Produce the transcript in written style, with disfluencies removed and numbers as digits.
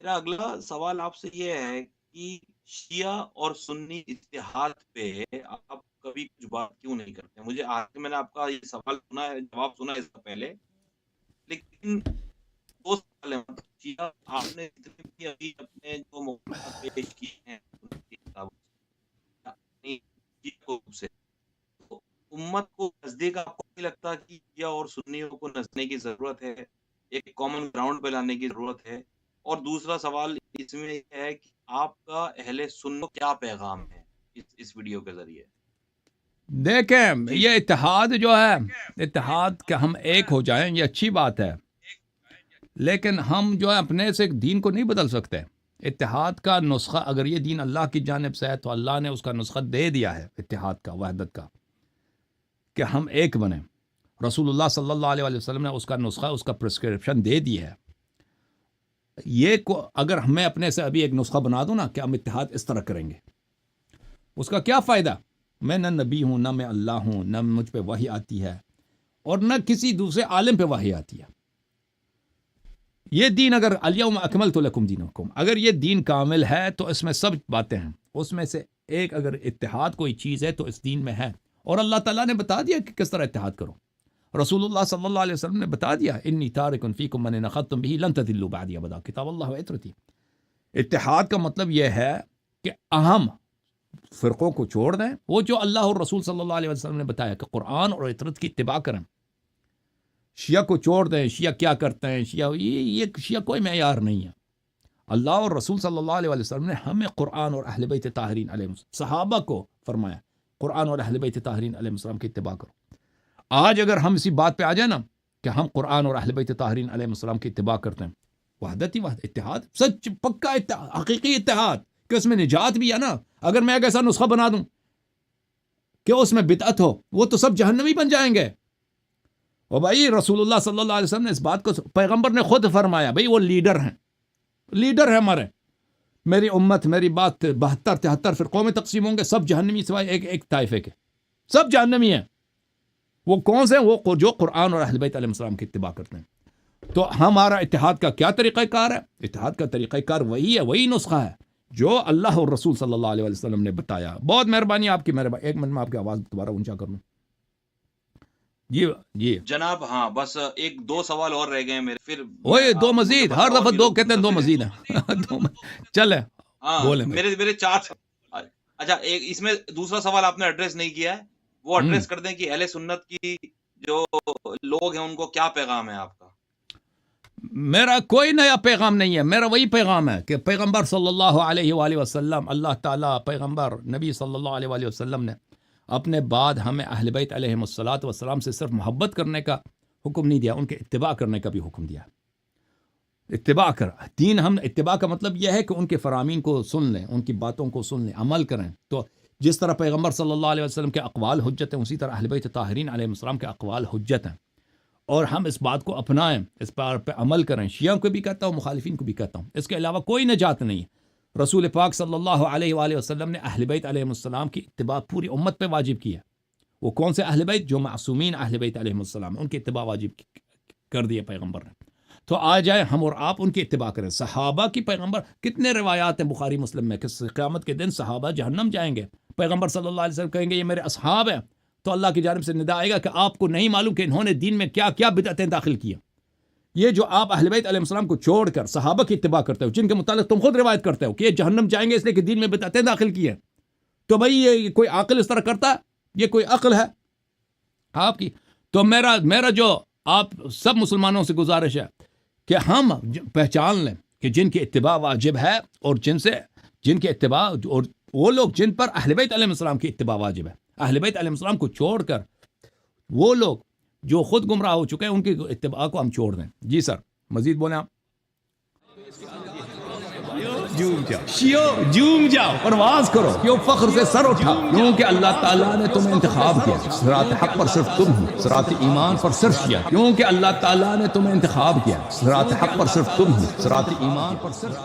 میرا اگلا سوال آپ سے یہ ہے کہ شیعہ اور سنی اتحاد پہ آپ کبھی کچھ بات کیوں نہیں کرتے؟ مجھے میں نے آپ کا یہ سوال سنا ہے، جواب سنا ہے اس سے پہلے، لیکن 2 سال ہے مطلب شیعہ آپ نے جتنے بھی ابھی اپنے جو موضوعات پیش کیے ہیں سنت کی کتابوں سے، اپنی شیعہ کو سے، تو امت کو نزدیک آپ کو نہیں لگتا کہ شیعہ اور سنیوں کو نزدیک کی ضرورت ہے، ایک کامن گراؤنڈ پہ لانے کی ضرورت ہے؟ اور دوسرا سوال اس میں یہ ہے کہ آپ کا اہل سنت کو کیا پیغام ہے اس ویڈیو کے ذریعے؟ دیکھیں جی یہ اتحاد جو ہے، اتحاد کہ ہم ایک ہو جائیں یہ اچھی بات ہے، لیکن ہم جو ہے اپنے سے دین کو نہیں بدل سکتے۔ اتحاد کا نسخہ اگر یہ دین اللہ کی جانب سے ہے تو اللہ نے اس کا نسخہ دے دیا ہے، اتحاد کا، وحدت کا، کہ ہم ایک بنیں۔ رسول اللہ صلی اللہ علیہ وسلم نے اس کا نسخہ، اس کا پرسکرپشن دے دی ہے۔ یہ اگر میں اپنے سے ابھی ایک نسخہ بنا دوں نا کہ ہم اتحاد اس طرح کریں گے، اس کا کیا فائدہ؟ میں نہ نبی ہوں، نہ میں اللہ ہوں، نہ مجھ پہ وحی آتی ہے، اور نہ کسی دوسرے عالم پہ وحی آتی ہے۔ یہ دین اگر الیوم اکملت لکم دینکم، اگر یہ دین کامل ہے تو اس میں سب باتیں ہیں، اس میں سے ایک اگر اتحاد کوئی چیز ہے تو اس دین میں ہے، اور اللہ تعالیٰ نے بتا دیا کہ کس طرح اتحاد کرو۔ رسول اللہ صلی اللہ علیہ وسلم نے بتا دیا، انی تارک فیکم من ان اخذتم به لن تضلوا بعدی ابدا، کتاب اللہ و عترتی۔ اتحاد کا مطلب یہ ہے کہ اہم فرقوں کو چھوڑ دیں، وہ جو اللہ اور رسول صلی اللہ علیہ وسلم نے بتایا کہ قرآن اور عترت کی اتباع کریں۔ شیعہ کو چھوڑ دیں، شیعہ کیا کرتے ہیں، یہ شیعہ کوئی معیار نہیں ہے۔ اللہ اور رسول صلی اللہ علیہ وسلم نے ہمیں قرآن اور اہل بیت طاہرین علیہ السلام، صحابہ کو فرمایا قرآن اور اہل بیت طاہرین علیہ السلام کی اتباع کرو۔ آج اگر ہم اسی بات پہ آ جائیں نا کہ ہم قرآن اور اہل بیت طاہرین علیہ السلام کی اتباع کرتے ہیں، وحدت ہی وحدت، اتحاد، سچ پکا اتحاد، حقیقی اتحاد کہ اس میں نجات بھی ہے نا۔ اگر میں ایک ایسا نسخہ بنا دوں کہ اس میں بدعت ہو، وہ تو سب جہنمی بن جائیں گے۔ اور بھائی رسول اللہ صلی اللہ علیہ وسلم نے اس بات کو، پیغمبر نے خود فرمایا، بھائی وہ لیڈر ہیں، لیڈر ہیں ہمارے، میری امت، میری بات 72-73 فرقوں میں تقسیم ہوں گے، سب جہنمی سوائے ایک طائفے کے، سب جہنمی ہیں۔ وہ کون سے ہیں؟ وہ جو قرآن اور اہل بیت علیہ السلام کی اتباع کرتے ہیں۔ تو ہمارا اتحاد کا کیا طریقہ کار ہے؟ اتحاد کا طریقہ کار وہی ہے، وہی نسخہ ہے جو اللہ اور رسول صلی اللہ علیہ وسلم نے بتایا۔ بہت مہربانی آپ کی، مہربانی، ایک منٹ میں آپ کی آواز دوبارہ اونچا کر لوں۔ جی جناب، ہاں بس 1-2 سوال اور رہ گئے میرے، پھر اوئے دو مزید، ہر دفعہ دو کہتے ہیں، دو مزید ہیں۔ چلے بولیں میرے 4 اچھا، اس میں دوسرا سوال آپ نے ایڈریس نہیں کیا ہے، وہ ایڈریس کر دیں کہ اہل سنت کی جو لوگ ہیں ان کو کیا پیغام ہے آپ کا؟ میرا کوئی نیا پیغام نہیں ہے، میرا وہی پیغام ہے کہ پیغمبر صلی اللہ علیہ وآلہ وسلم، اللہ تعالیٰ، پیغمبر نبی صلی اللہ علیہ وآلہ وسلم نے اپنے بعد ہمیں اہل بیت علیہم الصلاۃ والسلام سے صرف محبت کرنے کا حکم نہیں دیا، ان کے اتباع کرنے کا بھی حکم دیا۔ اتباع کر دین، ہم اتباع کا مطلب یہ ہے کہ ان کے فرامین کو سن لیں، ان کی باتوں کو سن لیں، عمل کریں۔ تو جس طرح پیغمبر صلی اللہ علیہ وسلم کے اقوال حجت ہیں، اسی طرح اہل بیت طاہرین علیہ السلام کے اقوال حجت ہیں، اور ہم اس بات کو اپنائیں، اس پر عمل کریں۔ شیعوں کو بھی کہتا ہوں، مخالفین کو بھی کہتا ہوں، اس کے علاوہ کوئی نجات نہیں ہے۔ رسول پاک صلی اللہ علیہ وآلہ وسلم نے اہل بیت علیہ السلام کی اتباع پوری امت پہ واجب کی ہے۔ وہ کون سے اہل بیت؟ جو معصومین اہل بیت علیہ السلام، ان کی اتباع واجب کر دی ہے پیغمبر نے۔ تو آ جائے ہم اور آپ ان کی اتباع کریں۔ صحابہ کی، پیغمبر کتنے روایات ہیں بخاری مسلم میں کہ قیامت کے دن صحابہ جہنم جائیں گے، پیغمبر صلی اللہ علیہ وسلم کہیں گے یہ میرے اصحاب ہیں، تو اللہ کی جانب سے ندا آئے گا کہ آپ کو نہیں معلوم کہ انہوں نے دین میں کیا کیا بدعتیں داخل کیا۔ یہ جو آپ اہل بیت علیہ السلام کو چھوڑ کر صحابہ کی اتباع کرتے ہو، جن کے متعلق تم خود روایت کرتے ہو کہ یہ جہنم جائیں گے اس لیے کہ دین میں بدعتیں داخل کی ہیں، تو بھائی یہ کوئی عاقل اس طرح کرتا ہے؟ یہ کوئی عقل ہے آپ کی؟ تو میرا جو آپ سب مسلمانوں سے گزارش ہے کہ ہم پہچان لیں کہ جن کی اتباع واجب ہے، اور جن کی اتباع، اور وہ لوگ جن پر اہل بیت علیہ السلام کی اتباع واجب ہے، اہل بیت علیہ السلام کو چھوڑ کر وہ لوگ جو خود گمراہ ہو چکے ہیں ان کی اتباع کو ہم چھوڑ دیں۔ جی سر، مزید بولیں آپ۔ جھوم جاؤ، پرواز کرو، کیوں فخر سے سر اٹھا، کیونکہ اللہ تعالیٰ نے تمہیں انتخاب کیا، صراط حق پر صرف تم ہو، صراط ایمان پر صرف کیا، کیونکہ اللہ تعالیٰ نے تمہیں انتخاب کیا، صراط حق پر صرف تم ہو، صراط ایمان پر صرف